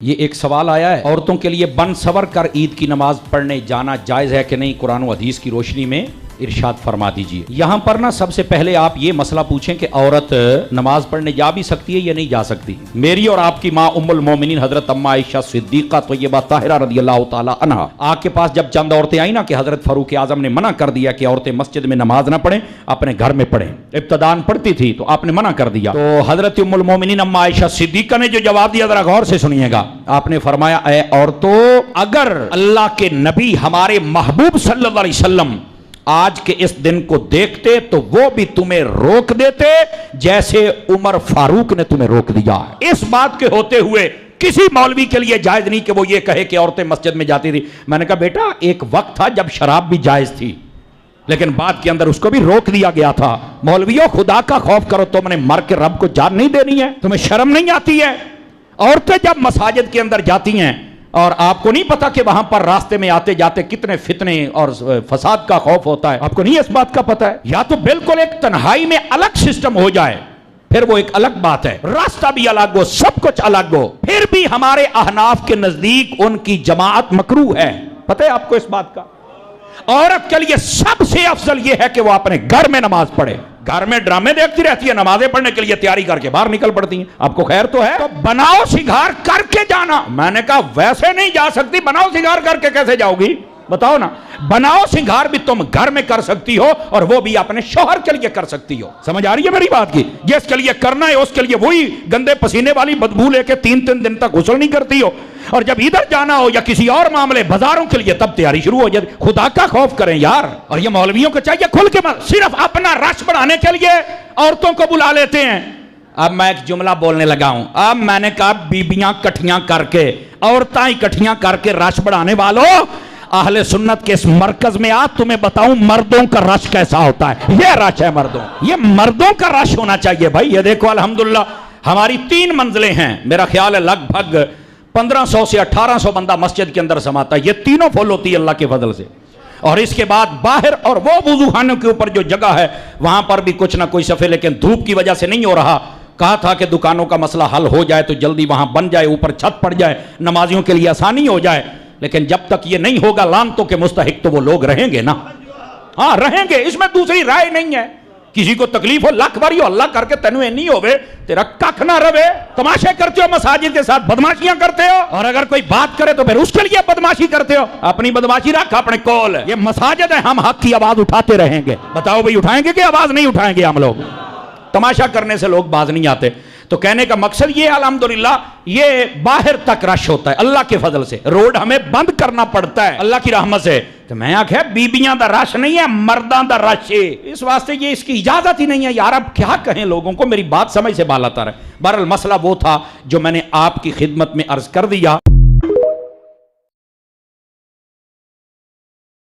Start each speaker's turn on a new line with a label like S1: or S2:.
S1: یہ ایک سوال آیا ہے، عورتوں کے لیے بن سور کر عید کی نماز پڑھنے جانا جائز ہے کہ نہیں؟ قرآن و حدیث کی روشنی میں ارشاد فرما دیجئے۔ یہاں پر نا سب سے پہلے آپ یہ مسئلہ پوچھیں کہ عورت نماز پڑھنے جا بھی سکتی ہے یا نہیں جا سکتی۔ میری اور آپ کی ماں ام المومنین حضرت اماں عائشہ صدیقہ طیبہ طاہرہ رضی اللہ تعالی عنہا آپ کے پاس جب چند عورتیں آئیں نا کہ حضرت فاروق اعظم نے منع کر دیا کہ عورتیں مسجد میں نماز نہ پڑھیں، اپنے گھر میں پڑھیں۔ ابتداءً پڑھتی تھی تو آپ نے منع کر دیا، تو حضرت ام المومنین اماں عائشہ صدیقہ نے جو جواب دیا ذرا غور سے سنیے گا۔ آپ نے فرمایا، اے عورتوں، اگر اللہ کے نبی ہمارے محبوب صلی اللہ علیہ وسلم آج کے اس دن کو دیکھتے تو وہ بھی تمہیں روک دیتے جیسے عمر فاروق نے تمہیں روک دیا ہے۔ اس بات کے ہوتے ہوئے کسی مولوی کے لیے جائز نہیں کہ وہ یہ کہے کہ عورتیں مسجد میں جاتی تھی۔ میں نے کہا بیٹا ایک وقت تھا جب شراب بھی جائز تھی، لیکن بعد کے اندر اس کو بھی روک دیا گیا تھا۔ مولویوں خدا کا خوف کرو، تم نے مر کے رب کو جان نہیں دینی ہے؟ تمہیں شرم نہیں آتی ہے؟ عورتیں جب مساجد کے اندر جاتی ہیں اور آپ کو نہیں پتا کہ وہاں پر راستے میں آتے جاتے کتنے فتنے اور فساد کا خوف ہوتا ہے؟ آپ کو نہیں اس بات کا پتا ہے؟ یا تو بالکل ایک تنہائی میں الگ سسٹم ہو جائے، پھر وہ ایک الگ بات ہے، راستہ بھی الگ ہو، سب کچھ الگ ہو، پھر بھی ہمارے احناف کے نزدیک ان کی جماعت مکروہ ہے۔ پتہ ہے آپ کو اس بات کا؟ عورت کے لیے سب سے افضل یہ ہے کہ وہ اپنے گھر میں نماز پڑھے۔ گھر میں ڈرامے دیکھتی رہتی ہے، نمازیں پڑھنے کے لیے تیاری کر کے باہر نکل پڑتی ہیں۔ آپ کو خیر تو ہے؟ تو بناؤ سنگھار کر کے جانا۔ میں نے کہا ویسے نہیں جا سکتی، بناؤ سنگھار کر کے کیسے جاؤ گی؟ بتاؤ نا۔ بناؤ سنگھار بھی تم گھر میں کر سکتی ہو اور وہ بھی اپنے شوہر کے لیے کر سکتی ہو۔ سمجھ آ رہی ہے میری بات کی؟ جس کے لیے کرنا ہے اس کے لیے وہی گندے پسینے والی بدبو لے کے 3 دن تک غسل نہیں کرتی ہو، اور جب ادھر جانا ہو یا کسی اور معاملے بازاروں کے لیے تب تیاری شروع ہو جاتی۔ خدا کا خوف کریں یار۔ اور یہ مولویوں کو چاہیے کھل کے صرف اپنا رش بڑھانے کے لیے عورتوں کو بلا لیتے ہیں۔ اب میں ایک جملہ بولنے لگا ہوں، اب میں نے کہا بیبیاں کٹھیاں کر کے، عورتیں اکٹھیاں کر کے رش بڑھانے والوں، اہل سنت کے اس مرکز میں آ تمہیں بتاؤں مردوں کا رش کیسا ہوتا ہے۔ یہ رش ہے مردوں، یہ مردوں کا رش ہونا چاہیے بھائی۔ یہ دیکھو الحمدللہ ہماری 3 منزلیں ہیں، میرا خیال ہے لگ بھگ 1500 سے 1800 بندہ مسجد کے اندر سماتا ہے۔ یہ تینوں فل ہوتی ہے اللہ کے فضل سے، اور اس کے بعد باہر اور وہ وضو خانوں کے اوپر جو جگہ ہے وہاں پر بھی کچھ نہ کوئی صفے، لیکن دھوپ کی وجہ سے نہیں ہو رہا۔ کہا تھا کہ دکانوں کا مسئلہ حل ہو جائے تو جلدی وہاں بن جائے، اوپر چھت پڑ جائے، نمازیوں کے لیے آسانی ہو جائے، لیکن جب تک یہ نہیں ہوگا لعنتوں کے مستحق تو وہ لوگ رہیں گے نا۔ ہاں رہیں گے، اس میں دوسری رائے نہیں ہے۔ کسی کو تکلیف ہو لاکھ باری ہو اللہ کر کے تینوں نہیں ہوئے، تیرا ککھ نہ روے۔ تماشے کرتے ہو مساجد کے ساتھ، بدماشیاں کرتے ہو، اور اگر کوئی بات کرے تو پھر اس کے لیے بدماشی کرتے ہو۔ اپنی بدماشی رکھ اپنے کول۔ یہ مساجد ہے، ہم حق کی آواز اٹھاتے رہیں گے۔ بتاؤ بھئی اٹھائیں گے کہ آواز نہیں اٹھائیں گے؟ ہم لوگ تماشا کرنے سے لوگ باز نہیں آتے۔ تو کہنے کا مقصد یہ الحمدللہ یہ باہر تک رش ہوتا ہے اللہ کے فضل سے، روڈ ہمیں بند کرنا پڑتا ہے اللہ کی رحمت سے۔ تو میں آکھیا بیبیاں دا رش نہیں ہے، مرداں دا رش ہے، اس واسطے یہ اس کی اجازت ہی نہیں ہے یار۔ اب کیا کہیں لوگوں کو، میری بات سمجھ سے بالا تر ہے۔ بہرحال مسئلہ وہ تھا جو میں نے آپ کی خدمت میں عرض کر دیا۔